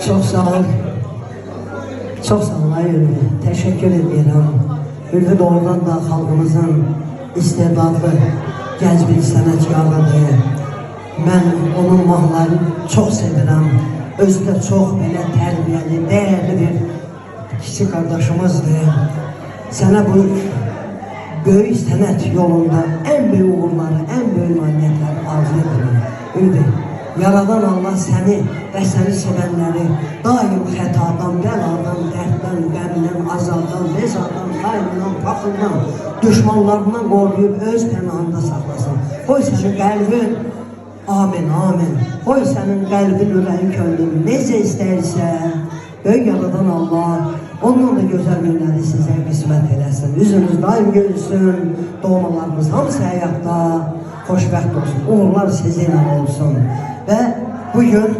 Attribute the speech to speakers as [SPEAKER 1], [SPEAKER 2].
[SPEAKER 1] Çok sağ ol. Çok sağ ol Ülvi. Teşekkür ederim. Ülvi doğrudan da halkımızın istedadlı genç bir sənətkarıdır. Ben onun mahnılarını çok sevirəm. Özü də çox belə tərbiyəli, dəyərli bir kiçik qardaşımızdır. Sənə bu böyük sənət yolunda en büyük uğurları, en büyük nailiyyətləri arzu edirəm. Ülvi, Yaradan Allah səni və səni sevənləri daim xətadan, bəladan, dərddən, qəmdən, azaldan, bezadan, qaynından, paxıldan, düşmanlarından qoruyub öz pənahında saxlasın. Qoy sənin qəlbin, amin, amin. Qoy sənin qəlbin, ürəyin, könlün necə istəyirsə, böyük Yaradan Allah ondan da gözəl günləri sizə qismət eləsin. Üzünüz daim gülsün, doğmalarımız hamısı həyatda xoşbəxt olsun, uğurlar sizinlə olsun. Ve bugün